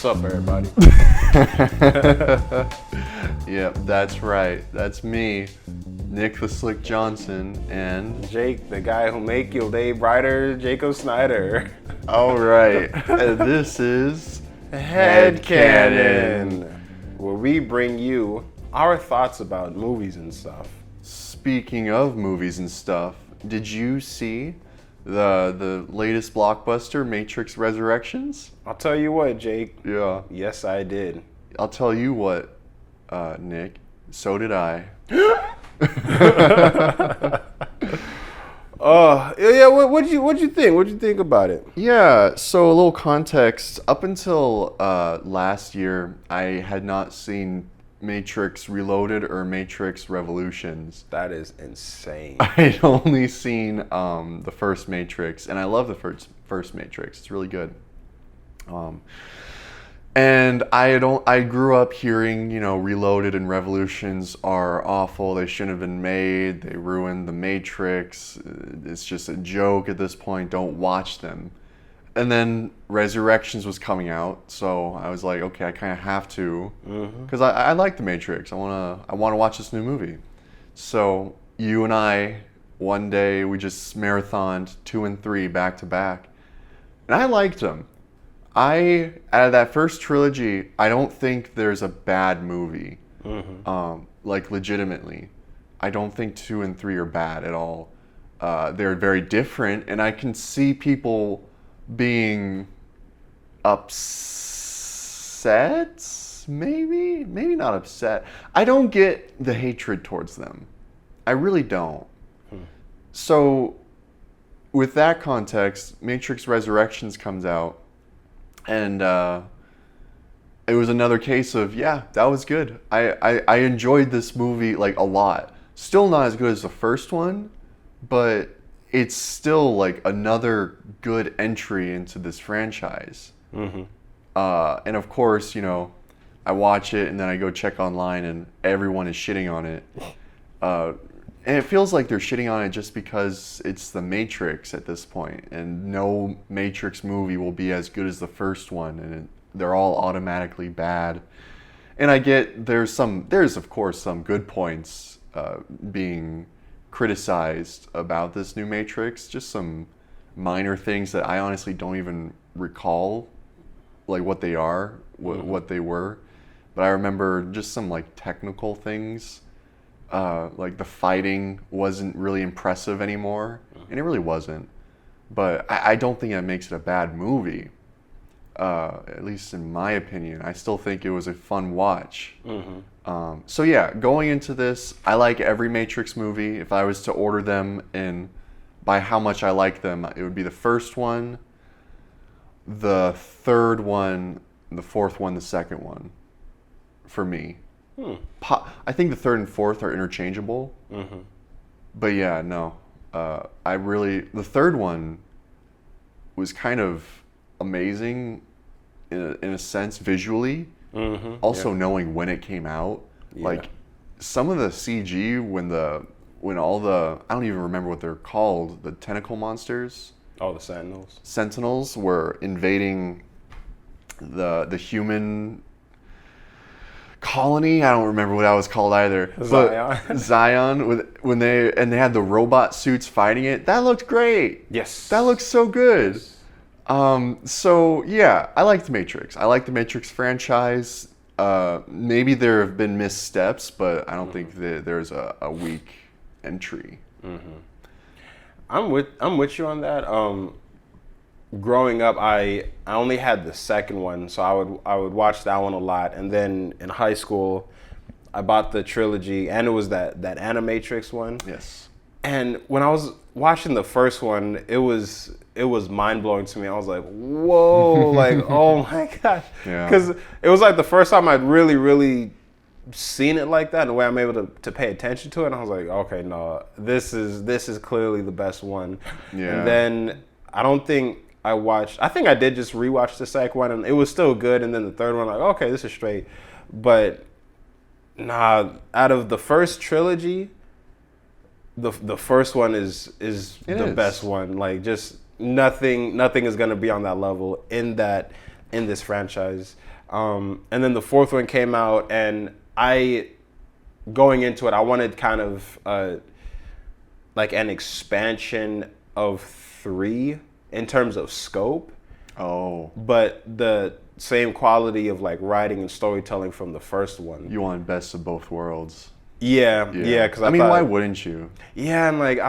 What's up, everybody? Yep, that's right. That's me, Nick the Slick Johnson, and Jake, the guy who make your day brighter, Jacob Snyder. all right, this is HeadCanon, where we bring you our thoughts about movies and stuff. Speaking of movies and stuff, did you see the latest blockbuster, Matrix Resurrections? I'll tell you what, Jake. Yeah. Yes, I did. I'll tell you what, Nick. So did I. What'd you think? What'd you think about it? Yeah, so a little context. Up until last year, I had not seen Matrix Reloaded or Matrix Revolutions. That is insane. I'd only seen the first Matrix, and I love the first Matrix. It's really good. And I grew up hearing, Reloaded and Revolutions are awful. They shouldn't have been made. They ruined the Matrix. It's just a joke at this point. Don't watch them. And then Resurrections was coming out, so I was like, okay, I kind of have to, because I like the Matrix. I want to watch this new movie. So you and I, one day, we just marathoned 2 and 3 back to back, and I liked them. Out of that first trilogy, I don't think there's a bad movie. Like legitimately, I don't think 2 and 3 are bad at all. They're very different, and I can see people being upset, maybe not upset. I don't get the hatred towards them. I really don't. So with that context, Matrix Resurrections comes out, and it was another case of, yeah, that was good. I enjoyed this movie like a lot. Still not as good as the first one, but it's still like another good entry into this franchise. And of course, I watch it and then I go check online and everyone is shitting on it. And it feels like they're shitting on it just because it's the Matrix at this point, and no Matrix movie will be as good as the first one, and they're all automatically bad. And I get there's of course some good points being criticized about this new Matrix, just some minor things that I honestly don't even recall, like what they are, what they were. But I remember just some like technical things, like the fighting wasn't really impressive anymore, and it really wasn't. But I don't think that makes it a bad movie, at least in my opinion. I still think it was a fun watch. So yeah, going into this, I like every Matrix movie. If I was to order them by how much I like them, it would be the first one, the third one, the fourth one, the second one, for me. I think the third and fourth are interchangeable. But yeah, no. The third one was kind of amazing in a sense visually. Also knowing when it came out, like some of the CG when all the, I don't even remember what they're called, the tentacle monsters. Oh, the Sentinels. Sentinels were invading the human colony. I don't remember what that was called either. Zion. When they had the robot suits fighting it. That looked great. Yes. That looks so good. Yes. So yeah, I like the Matrix. I like the Matrix franchise. Maybe there have been missteps, but I don't think that there's a weak entry. I'm with you on that. Growing up, I only had the second one, so I would watch that one a lot. And then in high school, I bought the trilogy, and it was that Animatrix one. Yes. And when I was watching the first one, it was mind blowing to me. I was like, whoa, like, oh my gosh. Because it was like the first time I'd really, really seen it like that, in a way I'm able to pay attention to it. And I was like, okay, no, this is clearly the best one. And then I think I did just rewatch the second one, and it was still good. And then the third one, like, okay, this is straight. But nah, out of the first trilogy, the first one is the best one. Like, just nothing is gonna be on that level, in that in this franchise. And then the fourth one came out, and going into it, I wanted kind of like an expansion of 3 in terms of scope. Oh. But the same quality of like writing and storytelling from the first one. You want best of both worlds. Yeah. Because I mean, why wouldn't you? Yeah, and like it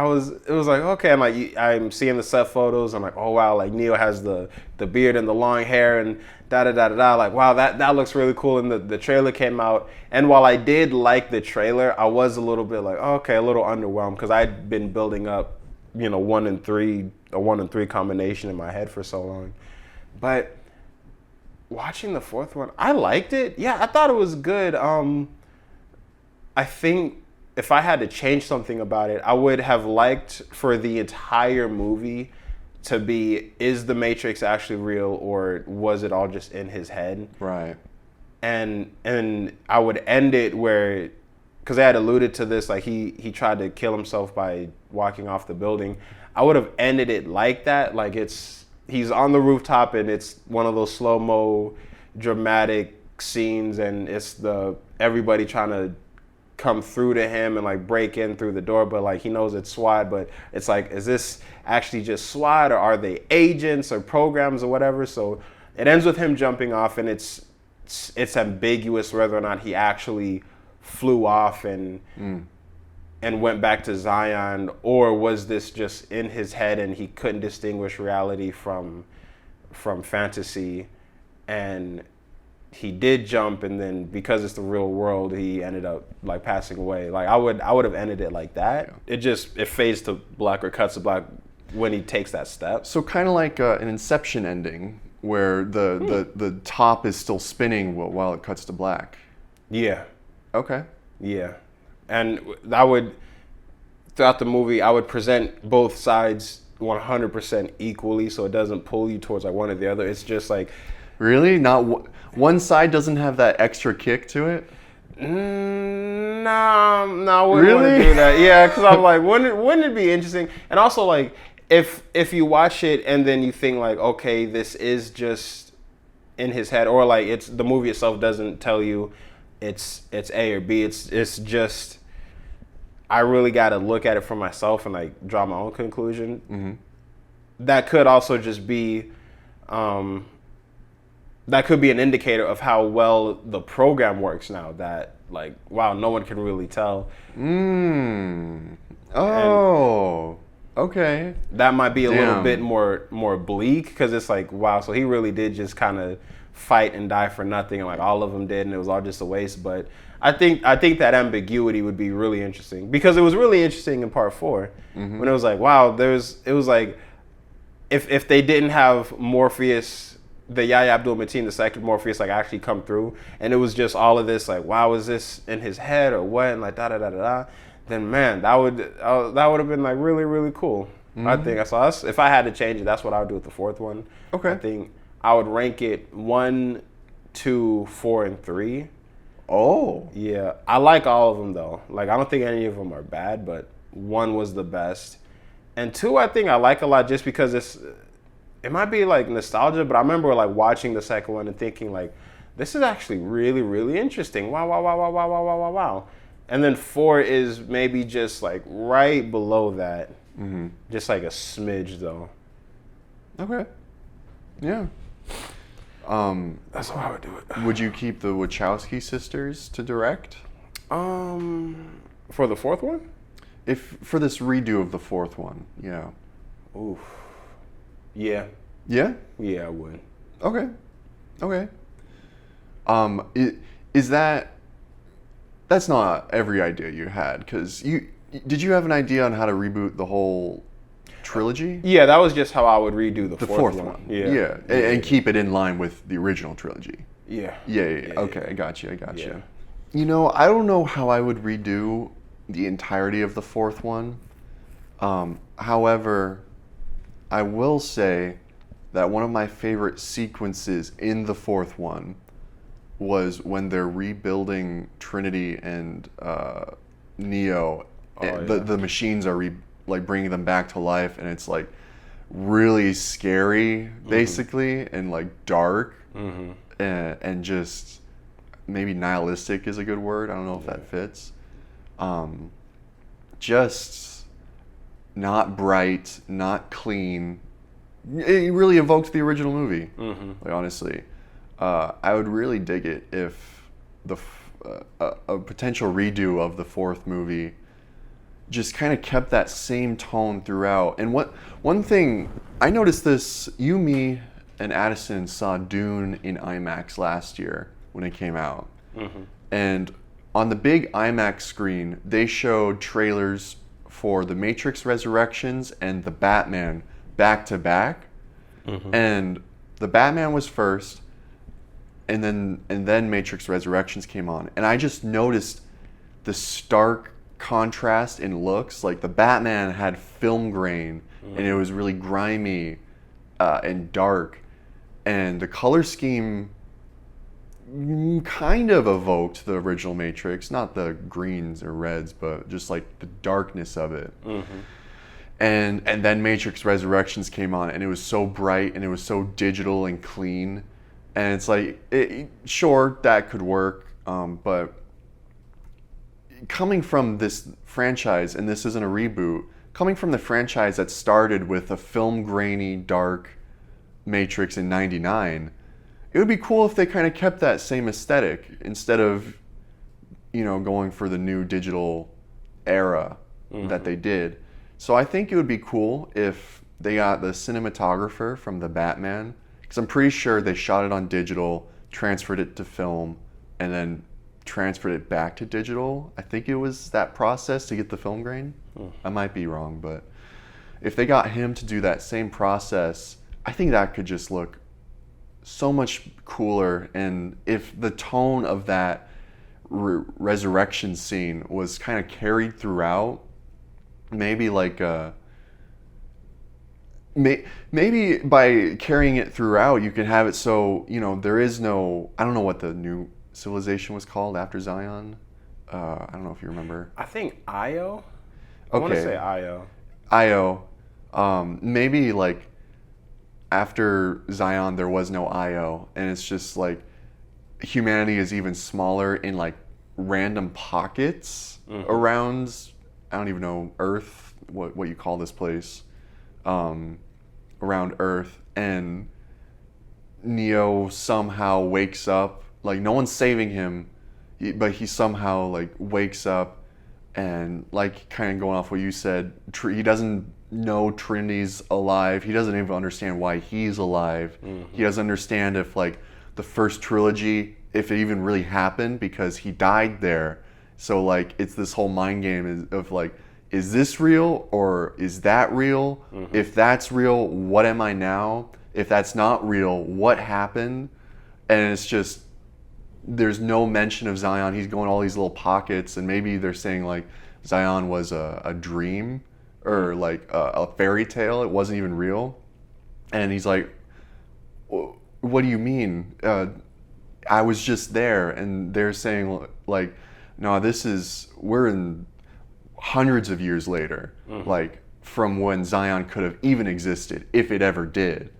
was like, okay, I'm like, I'm seeing the set photos. I'm like, oh wow, like Neo has the beard and the long hair and da da da da da. Like, wow, that looks really cool. And the trailer came out, and while I did like the trailer, I was a little bit like, okay, a little underwhelmed because I'd been building up, 1 and 3, a 1 and 3 combination in my head for so long. But watching the fourth one, I liked it. Yeah, I thought it was good. I think if I had to change something about it, I would have liked for the entire movie to be, is the Matrix actually real, or was it all just in his head? Right. And I would end it where, because I had alluded to this, like he tried to kill himself by walking off the building. I would have ended it like that, like he's on the rooftop and it's one of those slow-mo dramatic scenes, and it's everybody trying to come through to him and like break in through the door, but like he knows it's SWAT, but it's like, is this actually just SWAT, or are they agents or programs or whatever? So it ends with him jumping off, and it's ambiguous whether or not he actually flew off and went back to Zion, or was this just in his head and he couldn't distinguish reality from fantasy, and he did jump, and then because it's the real world, he ended up like passing away. Like I would have ended it like that. Yeah. It fades to black or cuts to black when he takes that step. So kind of like an Inception ending where the top is still spinning while it cuts to black. Yeah. Okay. Yeah. And I would, throughout the movie, I would present both sides 100% equally, so it doesn't pull you towards like one or the other. It's just like, really? Not one side doesn't have that extra kick to it? No, I wouldn't want to do that. Yeah, because I'm like, wouldn't it be interesting? And also, like, if you watch it and then you think like, okay, this is just in his head, or like the movie itself doesn't tell you it's A or B. It's just, I really got to look at it for myself and like draw my own conclusion. Mm-hmm. That could also just be. That could be an indicator of how well the program works now, that like, wow, no one can really tell. Oh, okay. That might be a little bit more bleak, because it's like, wow, so he really did just kind of fight and die for nothing, and like all of them did, and it was all just a waste. But I think that ambiguity would be really interesting, because it was really interesting in part 4 when it was like, wow, it was like, if they didn't have Morpheus, the Yahya Abdul-Mateen, the second Morpheus, like actually come through, and it was just all of this, like, wow, is this in his head or what, and like da da da da da, then man, that would have been like really, really cool. I think if I had to change it, that's what I would do with the fourth one. Okay. I think I would rank it 1, 2, 4, and 3. Oh. Yeah, I like all of them though. Like, I don't think any of them are bad, but 1 was the best, and 2 I think I like a lot just because it might be like nostalgia, but I remember like watching the second one and thinking like, this is actually really, really interesting. Wow, wow, wow, wow, wow, wow, wow, wow, wow. And then 4 is maybe just like right below that. Just like a smidge though. Okay. Yeah. That's how I would do it. Would you keep the Wachowski sisters to direct? For the fourth one? For this redo of the fourth one, yeah. Oof. Yeah. Yeah? Yeah, I would. Okay. Is that's not every idea you had, because did you have an idea on how to reboot the whole trilogy? Yeah, that was just how I would redo the fourth one. Yeah. And keep it in line with the original trilogy. Yeah. Yeah. Okay, I got you. I don't know how I would redo the entirety of the fourth one. However, I will say that one of my favorite sequences in the fourth one was when they're rebuilding Trinity and Neo. The machines are bringing them back to life, and it's like really scary, basically, and like dark, and just maybe nihilistic is a good word. I don't know if that fits. Just not bright, not clean. It really evoked the original movie. Like, honestly, I would really dig it if a potential redo of the fourth movie just kind of kept that same tone throughout. And one thing I noticed, this, you, me, and Addison saw Dune in IMAX last year when it came out, and on the big IMAX screen they showed trailers for the Matrix Resurrections and the Batman back to back, and the Batman was first, and then Matrix Resurrections came on, and I just noticed the stark contrast in looks. Like, the Batman had film grain, and it was really grimy and dark, and the color scheme kind of evoked the original Matrix, not the greens or reds, but just like the darkness of it. And then Matrix Resurrections came on, and it was so bright, and it was so digital and clean, and it's like, sure, that could work, but coming from this franchise, and this isn't a reboot, coming from the franchise that started with a film grainy, dark Matrix in '99, it would be cool if they kind of kept that same aesthetic instead of, going for the new digital era that they did. So I think it would be cool if they got the cinematographer from the Batman, because I'm pretty sure they shot it on digital, transferred it to film, and then transferred it back to digital. I think it was that process to get the film grain. I might be wrong, but if they got him to do that same process, I think that could just look so much cooler. And if the tone of that resurrection scene was kind of carried throughout, maybe like maybe by carrying it throughout, you can have it so, there is no, I don't know what the new civilization was called after Zion. I don't know if you remember. I think Io. Okay. I want to say Io. Io. Maybe like after Zion there was no Io, and it's just like humanity is even smaller in like random pockets around, I don't even know, Earth, what you call this place, around Earth, and Neo somehow wakes up. Like, no one's saving him, but he somehow like wakes up, and like, kind of going off what you said, he doesn't know Trinity's alive. He doesn't even understand why he's alive. He doesn't understand if like the first trilogy, if it even really happened, because he died there. So like, it's this whole mind game of like, is this real or is that real? If that's real, what am I now? If that's not real, what happened? And it's just, there's no mention of Zion. He's going all these little pockets, and maybe they're saying like Zion was a dream or like a fairy tale. It wasn't even real. And he's like, what do you mean? I was just there. And they're saying like, no, we're in hundreds of years later, like from when Zion could have even existed, if it ever did.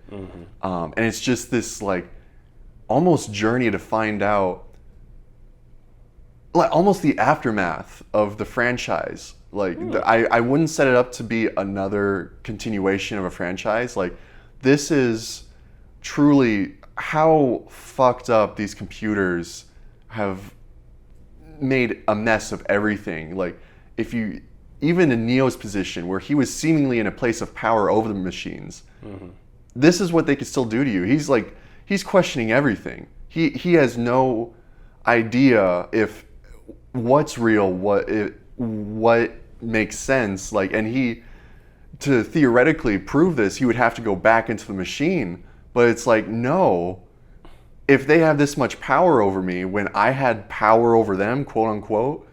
And it's just this like almost journey to find out, like almost the aftermath of the franchise. Like I wouldn't set it up to be another continuation of a franchise. Like, this is truly how fucked up these computers have made a mess of everything. Like, if you, even in Neo's position where he was seemingly in a place of power over the machines, this is what they could still do to you. He's questioning everything. He has no idea if what's real, what makes sense. Like, and to theoretically prove this, he would have to go back into the machine. But it's like, no, if they have this much power over me when I had power over them, quote unquote,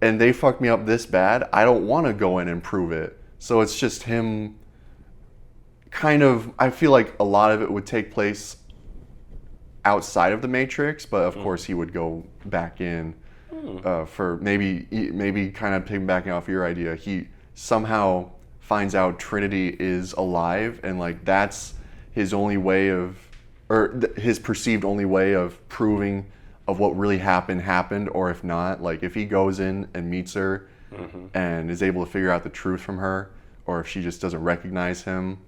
and they fucked me up this bad, I don't want to go in and prove it. So it's just him kind of, I feel like a lot of it would take place outside of the Matrix, but of course he would go back in for maybe kind of piggybacking off your idea. He somehow finds out Trinity is alive, and like that's his only way of, or his perceived only way of proving of what really happened, or if not, like if he goes in and meets her and is able to figure out the truth from her, or if she just doesn't recognize him.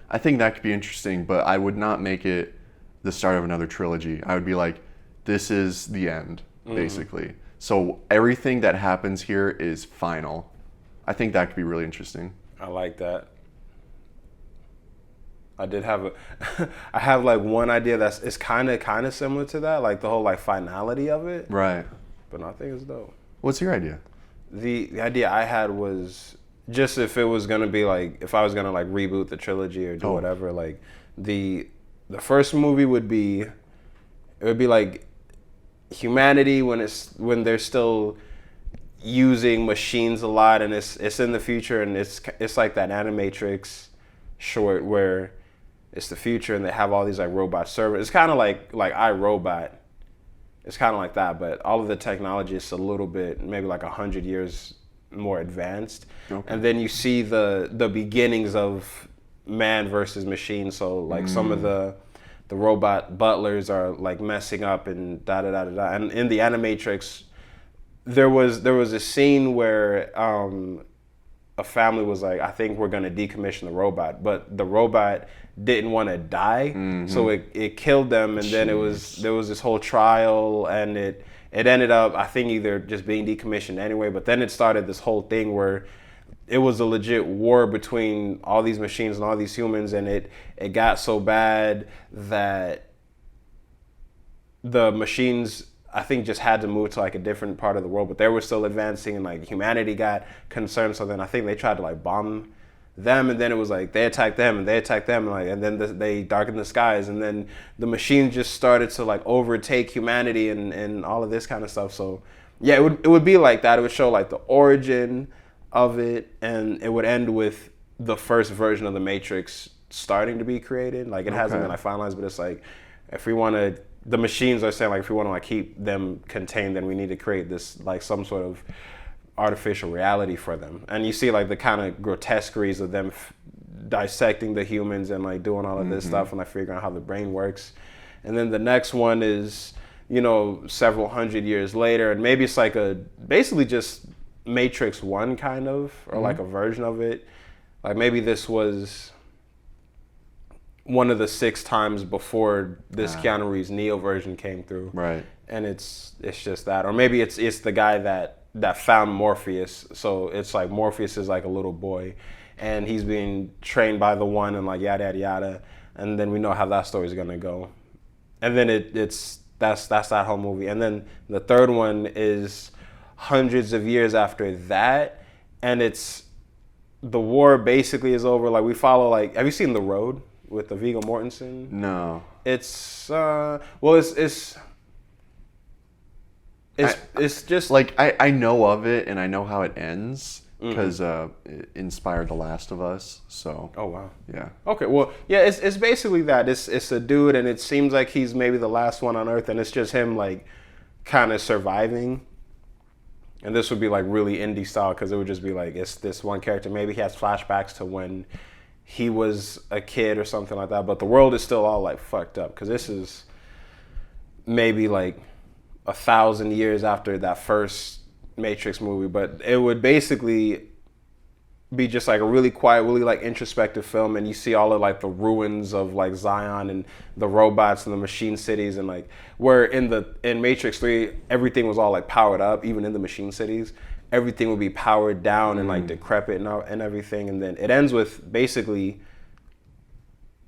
I think that could be interesting, but I would not make it the start of another trilogy. I would be like, this is the end, basically. So everything that happens here is final. I think that could be really interesting. I like that. I did have I have like one idea it's kind of similar to that, like the whole like finality of it. Right. But no, I think it's dope. What's your idea? The idea I had was just if it was gonna be like, if I was gonna like reboot the trilogy or do whatever, like the first movie would be like humanity when they're still using machines a lot, and it's in the future, and it's like that Animatrix short where it's the future and they have all these like robot servers. It's kind of like iRobot. It's kind of like that, but all of the technology is a little bit, maybe like 100 years more advanced. Okay. And then you see the beginnings of man versus machine. So like some of the robot butlers are like messing up and da da da da da. And in the Animatrix, there was a scene where a family was like, I think we're gonna decommission the robot, but the robot didn't want to die, so it killed them, and then there was this whole trial, and it ended up, I think, either just being decommissioned anyway, but then it started this whole thing where it was a legit war between all these machines and all these humans, and it got so bad that the machines, I think, just had to move to like a different part of the world, but they were still advancing, and like humanity got concerned. So then I think they tried to like bomb them, and then it was like they attacked them and they attacked them, and like, and then they darkened the skies, and then the machines just started to like overtake humanity and all of this kind of stuff. So yeah, it would be like that. It would show like the origin of it, and it would end with the first version of the Matrix starting to be created. Like it hasn't been like finalized, but it's like, if we want to, the machines are saying like, if we want to like keep them contained, then we need to create this like some sort of artificial reality for them. And you see like the kind of grotesqueries of them dissecting the humans and like doing all of this stuff and like figuring out how the brain works. And then the next one is, you know, several hundred years later, and maybe it's like basically just Matrix 1 kind of, or like a version of it. Like maybe this was one of the 6 times before this Keanu Reeves Neo version came through. Right. And it's just that. Or maybe it's the guy that found Morpheus. So it's like Morpheus is like a little boy, and he's being trained by the one, and like yada yada yada. And then we know how that story's gonna go. And then that's that whole movie. And then the third one is hundreds of years after that, and it's the war basically is over. Like we follow, like, have you seen The Road with the Viggo Mortensen? No. It's it's just like I know of it, and I know how it ends because it inspired The Last of Us. So. Oh wow. Yeah. Okay. Well, yeah. It's basically that. It's a dude, and it seems like he's maybe the last one on Earth, and it's just him like kind of surviving. And this would be like really indie style, because it would just be like, it's this one character. Maybe he has flashbacks to when he was a kid or something like that. But the world is still all like fucked up, because this is maybe like 1,000 years after that first Matrix movie. But it would basically be just like a really quiet, really like introspective film, and you see all of like the ruins of like Zion and the robots and the machine cities, and like where in Matrix 3 everything was all like powered up, even in the machine cities everything would be powered down and like decrepit and everything. And then it ends with basically,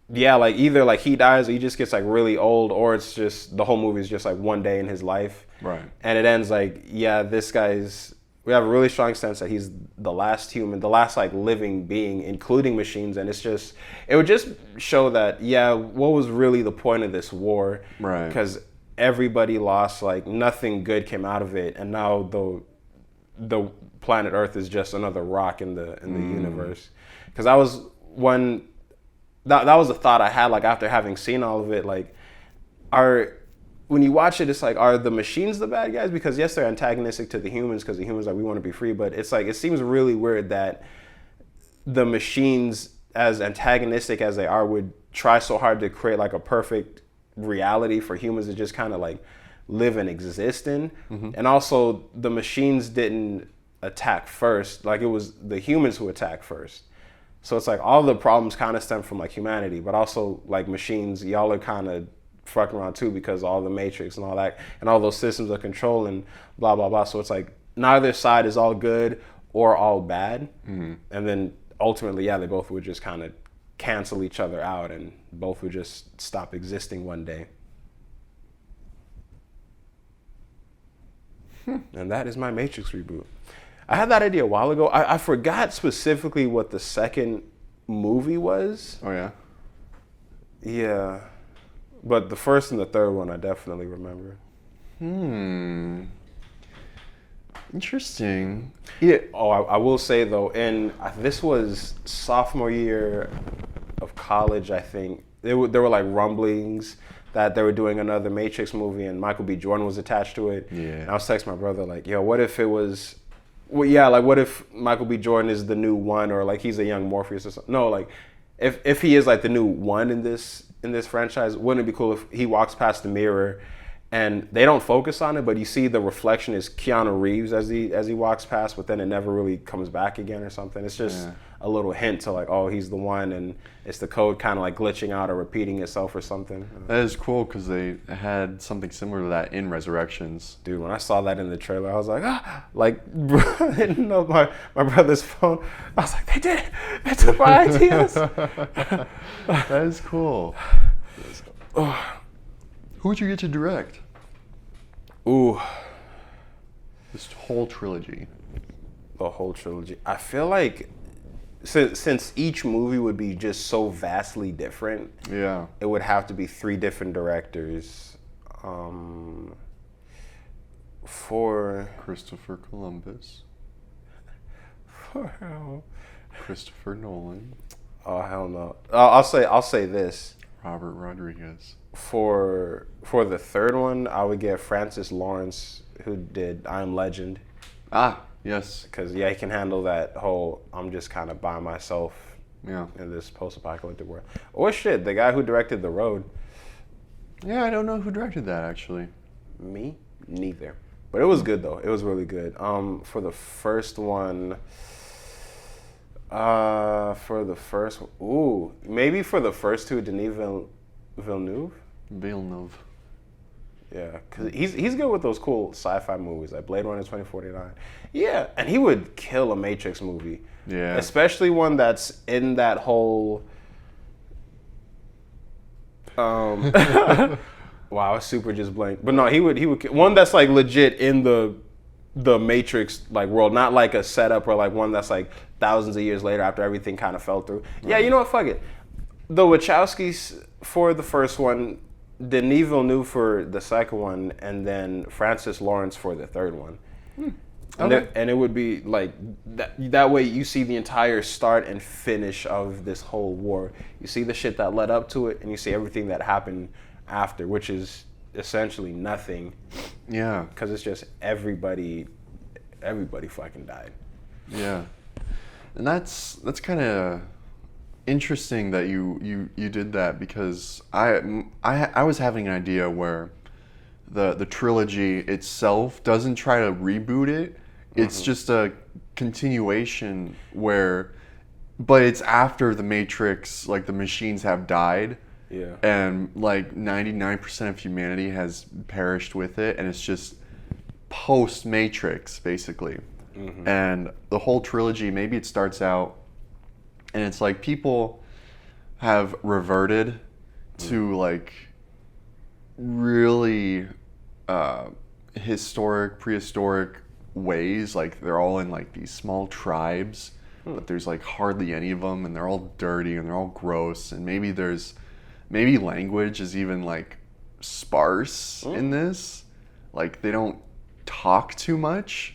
yeah, like either like he dies or he just gets like really old, or it's just the whole movie is just like one day in his life. Right. And it ends like, yeah, this guy's, we have a really strong sense that he's the last human, the last like living being, including machines. And it's just, it would just show that, yeah, what was really the point of this war? Right. Because everybody lost, like nothing good came out of it. And now the planet Earth is just another rock in the universe. Because that was that was a thought I had, like after having seen all of it, like when you watch it, it's like, are the machines the bad guys? Because yes, they're antagonistic to the humans, because the humans are like, we want to be free, but it's like, it seems really weird that the machines, as antagonistic as they are, would try so hard to create like a perfect reality for humans to just kind of like live and exist in. And also the machines didn't attack first, like it was the humans who attacked first. So it's like all the problems kind of stem from like humanity, but also like machines, y'all are kind of fucking around too, because all the Matrix and all that and all those systems of control and blah blah blah. So it's like neither side is all good or all bad. And then ultimately, yeah, they both would just kind of cancel each other out and both would just stop existing one day. And that is my Matrix reboot. I had that idea a while ago. I forgot specifically what the second movie was. Oh, yeah? Yeah. But the first and the third one I definitely remember. Interesting. Yeah. Oh, I will say though, and this was sophomore year of college, I think. There were like rumblings that they were doing another Matrix movie and Michael B. Jordan was attached to it. Yeah. And I was texting my brother like, yo, what if it was, well, yeah, like what if Michael B. Jordan is the new one, or like he's a young Morpheus or something? No, like if he is like the new one in this franchise, wouldn't it be cool if he walks past the mirror and they don't focus on it, but you see the reflection is Keanu Reeves as he walks past, but then it never really comes back again or something. It's just a little hint to like, oh, he's the one, and it's the code kind of like glitching out or repeating itself or something. That is cool because they had something similar to that in Resurrections. Dude, when I saw that in the trailer, I was like, like, I didn't know my brother's phone. I was like, they did it. They took my ideas. That is cool. Who would you get to direct? Ooh. This whole trilogy. The whole trilogy. I feel like since each movie would be just so vastly different, yeah, it would have to be 3 different directors. For Christopher Columbus. For Christopher Nolan. Oh hell no. I'll say this. Robert Rodriguez. For the third one, I would get Francis Lawrence, who did I Am Legend. Ah, yes. Because yeah, he can handle that whole I'm just kind of by myself in this post-apocalyptic world. Or shit, the guy who directed The Road. Yeah, I don't know who directed that actually. Me? Neither. But it was good though. It was really good. For the first one, maybe for the first two, Denis Villeneuve. Villeneuve. Yeah, because he's good with those cool sci-fi movies like Blade Runner 2049. Yeah, and he would kill a Matrix movie. Yeah. Especially one that's in that whole... wow, I super just blanked. But no, he would one that's like legit in the Matrix like world, not like a setup or like one that's like thousands of years later after everything kind of fell through. Right. Yeah, you know what? Fuck it. The Wachowskis for the first one, Denis Villeneuve for the second one, and then Francis Lawrence for the third one. Okay. And it would be like that way you see the entire start and finish of this whole war. You see the shit that led up to it, and you see everything that happened after, which is essentially nothing. Yeah. Because it's just everybody fucking died. Yeah. And that's kind of interesting that you did that, because I was having an idea where the trilogy itself doesn't try to reboot it. It's just a continuation but it's after the Matrix, like the machines have died. Yeah. And like 99% of humanity has perished with it, and it's just post-Matrix basically. And the whole trilogy, maybe it starts out and it's like people have reverted to like really prehistoric ways. Like they're all in like these small tribes, but there's like hardly any of them, and they're all dirty and they're all gross. And maybe language is even like sparse in this. Like they don't talk too much.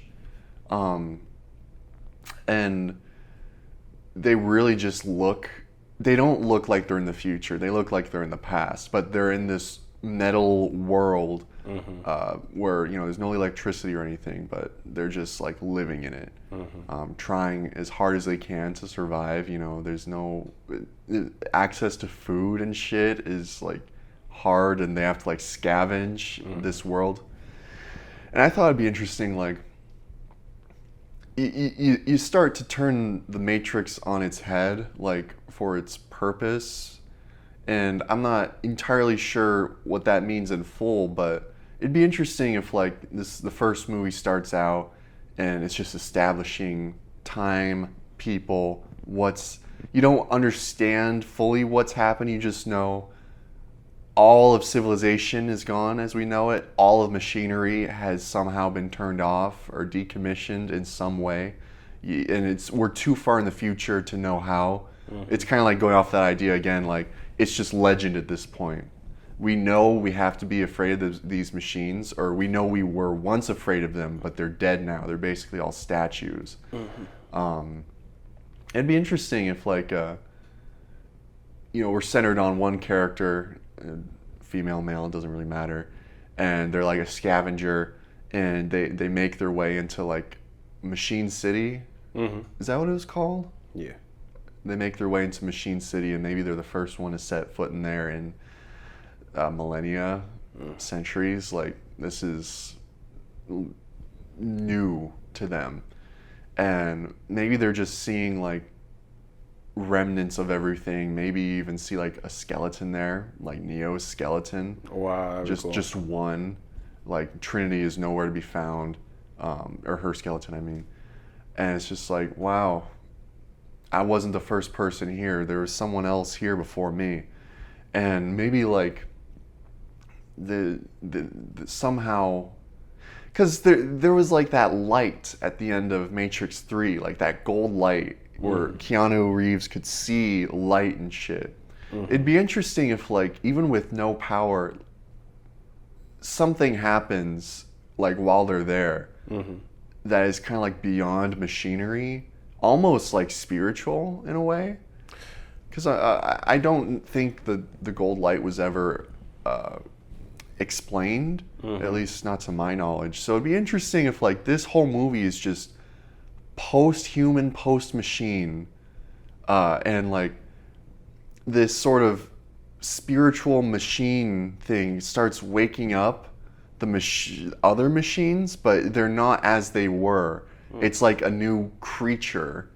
And they really just they don't look like they're in the future. They look like they're in the past, but they're in this metal world where there's no electricity or anything, but they're just like living in it, trying as hard as they can to survive. There's no access to food and shit is like hard, and they have to like scavenge this world. And I thought it'd be interesting, like you start to turn the Matrix on its head, like for its purpose. And I'm not entirely sure what that means in full, but it'd be interesting if like the first movie starts out and it's just establishing time, people, you don't understand fully what's happened. You just know all of civilization is gone as we know it. All of machinery has somehow been turned off or decommissioned in some way. And we're too far in the future to know how. It's kind of like going off that idea again, like it's just legend at this point. We know we have to be afraid of these machines, or we know we were once afraid of them, but they're dead now. They're basically all statues. It'd be interesting if like, we're centered on one character, female, male, it doesn't really matter. And they're like a scavenger, and they make their way into like Machine City. Is that what it was called? Yeah. They make their way into Machine City, and maybe they're the first one to set foot in there in millennia, centuries. Like, this is new to them. And maybe they're just seeing, like, remnants of everything. Maybe even see, like, a skeleton there, like Neo's skeleton. Wow, cool. Just one. Like, Trinity is nowhere to be found. Or her skeleton, I mean. And it's just like, wow, I wasn't the first person here. There was someone else here before me. And maybe like the somehow, because there was like that light at the end of Matrix 3, like that gold light where Keanu Reeves could see light and shit. It'd be interesting if like, even with no power, something happens like while they're there that is kind of like beyond machinery, almost like spiritual in a way. Because I don't think the gold light was ever explained, at least not to my knowledge. So it'd be interesting if like this whole movie is just post-human, post-machine, and like this sort of spiritual machine thing starts waking up the other machines, but they're not as they were. It's like a new creature,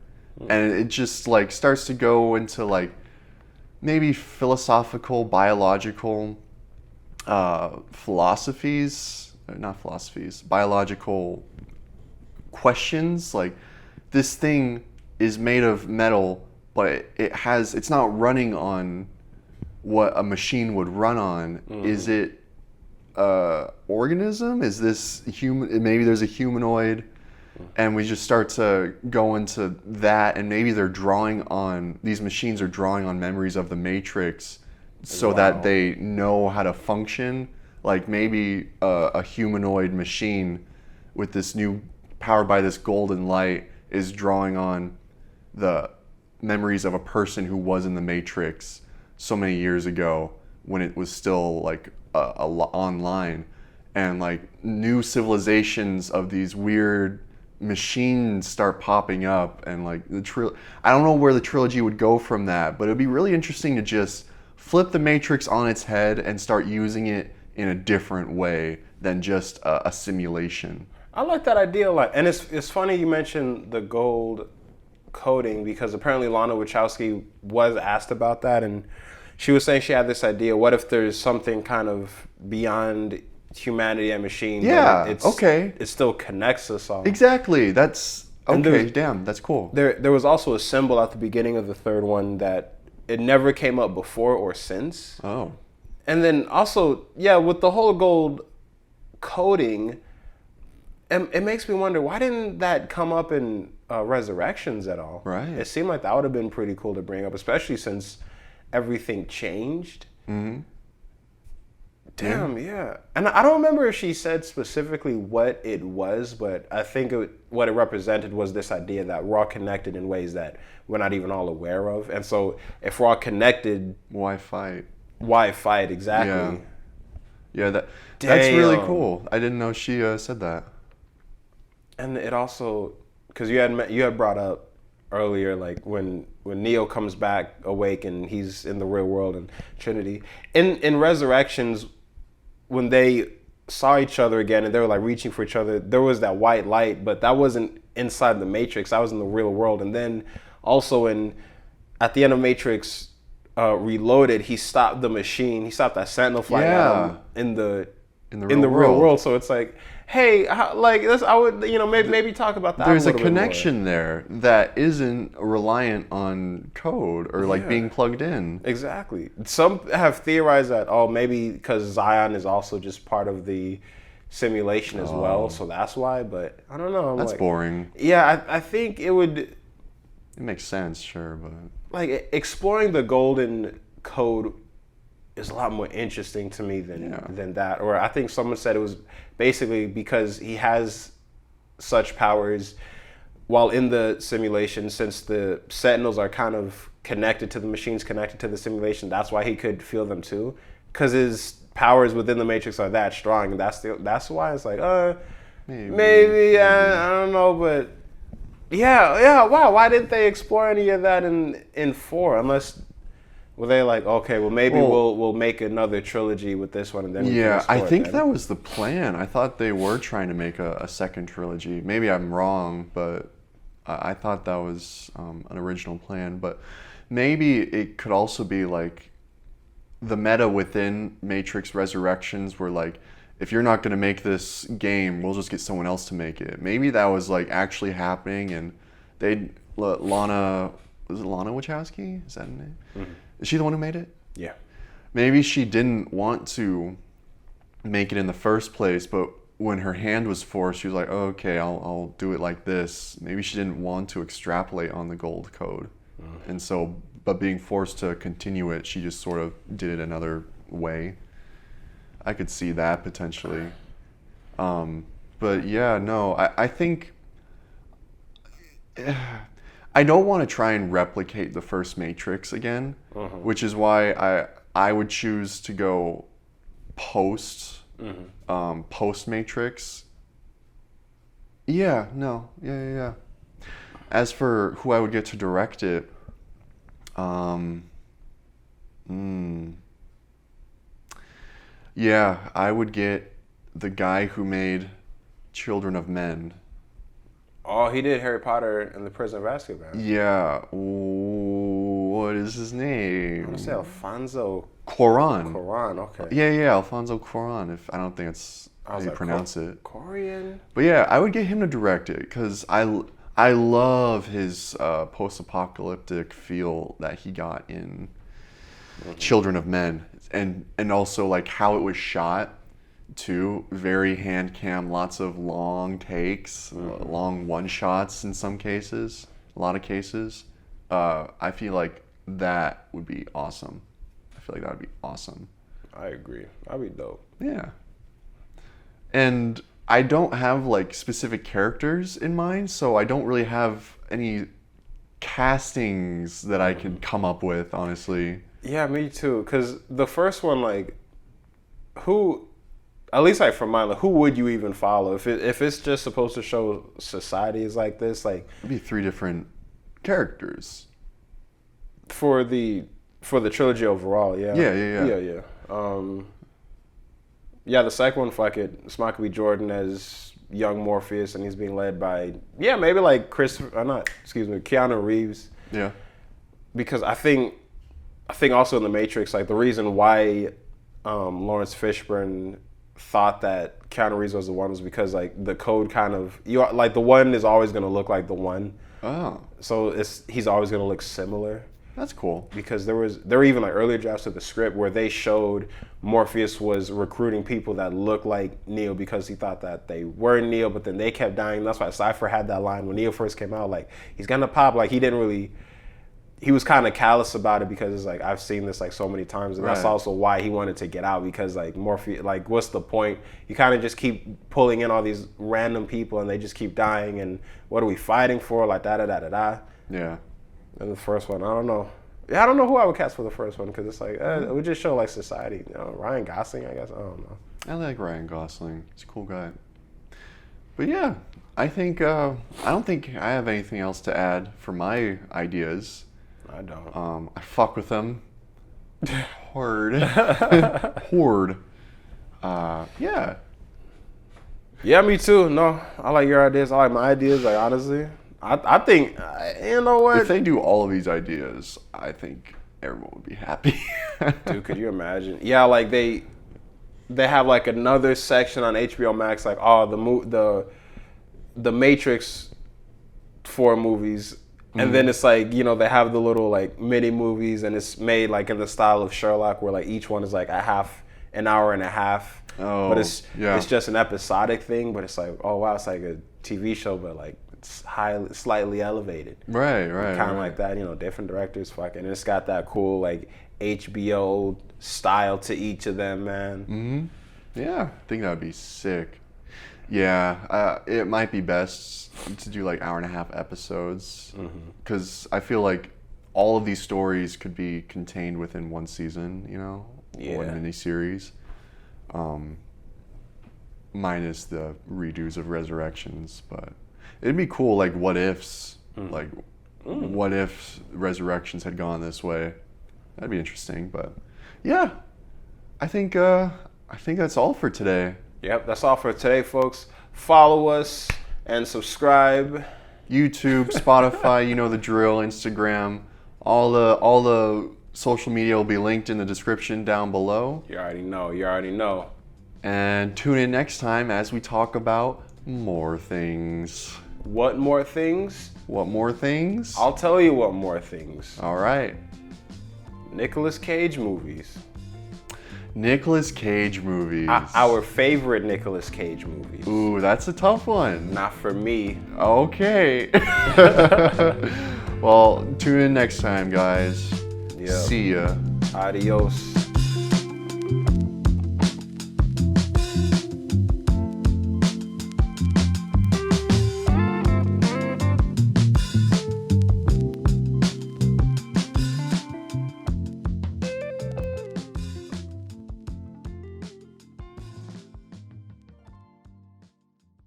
and it just like starts to go into like maybe philosophical, biological biological questions. Like, this thing is made of metal, but it's not running on what a machine would run on. Is it organism? Is this human? Maybe there's a humanoid, and we just start to go into that, and maybe these machines are drawing on memories of the Matrix, so that they know how to function. Like maybe a humanoid machine with this new, powered by this golden light, is drawing on the memories of a person who was in the Matrix so many years ago when it was still like online, and like new civilizations of these weird machines start popping up, and like I don't know where the trilogy would go from that, but it'd be really interesting to just flip the Matrix on its head and start using it in a different way than just a simulation. I like that idea a lot. And it's funny you mentioned the gold coating, because apparently Lana Wachowski was asked about that, and she was saying she had this idea, what if there's something kind of beyond humanity and machine? Yeah, it still connects us all. Exactly, that's, okay, damn, that's cool. There was also a symbol at the beginning of the third one that it never came up before or since. Oh. And then also, yeah, with the whole gold coating, it makes me wonder, why didn't that come up in Resurrections at all? Right. It seemed like that would have been pretty cool to bring up, especially since everything changed. Damn, yeah. And I don't remember if she said specifically what it was, but I think what it represented was this idea that we're all connected in ways that we're not even all aware of. And so if we're all connected... Why fight? Why fight, exactly. Yeah. Yeah, that's really cool. I didn't know she said that. And it also, because you had brought up earlier, like when Neo comes back awake and he's in the real world and Trinity in Resurrections, when they saw each other again and they were like reaching for each other, there was that white light, but that wasn't inside the Matrix. That was in the real world. And then also at the end of Matrix Reloaded, he stopped the machine. He stopped that Sentinel flight in the real world. So it's like, hey, like this, I would, maybe talk about that. There's a connection there that isn't reliant on code or like being plugged in. Exactly. Some have theorized that maybe because Zion is also just part of the simulation as well, so that's why. But I don't know. That's boring. Yeah, I think it would. It makes sense, sure, but like exploring the golden code is a lot more interesting to me than that. Or I think someone said it was basically because he has such powers while in the simulation, since the Sentinels are kind of connected to the machines, connected to the simulation, that's why he could feel them too. Because his powers within the Matrix are that strong, and that's why it's like, maybe I don't know, but yeah, wow, why didn't they explore any of that in 4? Unless were they like, okay, well maybe we'll make another trilogy with this one and then I think that was the plan. I thought they were trying to make a second trilogy. Maybe I'm wrong, but I thought that was an original plan. But maybe it could also be like the meta within Matrix Resurrections, where like, if you're not going to make this game, we'll just get someone else to make it. Maybe that was like actually happening, and Lana Wachowski? Is that her name? Mm-hmm. Is she the one who made it? Yeah. Maybe she didn't want to make it in the first place, but when her hand was forced, she was like, oh, okay, I'll do it like this. Maybe she didn't want to extrapolate on the gold code. Mm-hmm. And so, but being forced to continue it, she just sort of did it another way. I could see that potentially. But yeah, no, I think I don't want to try and replicate the first Matrix again, which is why I would choose to go post Matrix. Yeah. As for who I would get to direct it, yeah, I would get the guy who made Children of Men. Oh, he did Harry Potter and the Prison of Azkaban. Yeah. What is his name? I want to say Alfonso Cuarón. Cuarón, okay. Yeah, Alfonso Cuarón. I don't think it's how you pronounce it. Corian? But yeah, I would get him to direct it because I love his post-apocalyptic feel that he got in Children of Men, and also like how it was shot too. Very hand cam, lots of long takes, long one shots in some cases, a lot of cases. I feel like that would be awesome. I feel like that would be awesome. I agree. That'd be dope. Yeah. And I don't have like specific characters in mind, so I don't really have any castings that I could come up with, honestly. Yeah, me too. Because the first one, like, who, at least like from mine, like, who would you even follow? If it's just supposed to show societies like this, like, it'd be 3 different characters for the trilogy overall. Yeah. Yeah. Yeah, the second one, fuck it. It's not gonna be Jordan as young Morpheus, and he's being led by maybe like Keanu Reeves. Yeah. Because I think also in the Matrix, like the reason why Lawrence Fishburne thought that Keanu Reeves was the one was because like the code kind of like the one is always gonna look like the one. Oh. So he's always gonna look similar. That's cool. Because there were even like earlier drafts of the script where they showed Morpheus was recruiting people that looked like Neo because he thought that they were Neo, but then they kept dying. That's why Cypher had that line when Neo first came out, like, he's gonna pop. Like, he was kind of callous about it because it's like, I've seen this like so many times, and that's also why he wanted to get out, because like Morpheus, like, what's the point? You kind of just keep pulling in all these random people and they just keep dying, and what are we fighting for? Like, da-da-da-da-da. Yeah. And the first one, I don't know. Yeah, I don't know who I would cast for the first one because it's like it would just show like society. You know, Ryan Gosling, I guess. I don't know. I like Ryan Gosling. He's a cool guy. But yeah, I think I don't think I have anything else to add for my ideas. I don't. I fuck with them hard. Horde. Yeah. Yeah, me too. No, I like your ideas. I like my ideas. Like honestly, I think you know what? If they do all of these ideas, I think everyone would be happy. Dude, could you imagine? Yeah, like they have like another section on HBO Max, like the Matrix 4 movies, and then it's like they have the little like mini movies, and it's made like in the style of Sherlock, where like each one is like an hour and a half. Oh, but it's just an episodic thing. But it's like, oh wow, it's like a TV show, but like it's slightly elevated. Right. Kind of like that, different directors, fucking. It's got that cool like HBO style to each of them, man. Yeah, I think that would be sick. Yeah, it might be best to do like hour-and-a-half episodes because I feel like all of these stories could be contained within one season, one miniseries. Minus the redos of Resurrections, but it'd be cool, like what ifs, like what if Resurrections had gone this way? That'd be interesting, but yeah, I think that's all for today. Yep, that's all for today, folks. Follow us and subscribe. YouTube, Spotify, you know the drill. Instagram, all the social media will be linked in the description down below. You already know. And tune in next time as we talk about more things. What more things? What more things? I'll tell you what more things. All right. Nicolas Cage movies. Nicolas Cage movies. Our favorite Nicolas Cage movies. Ooh, that's a tough one. Not for me. Okay. Well, tune in next time, guys. Yeah. See ya. Adios.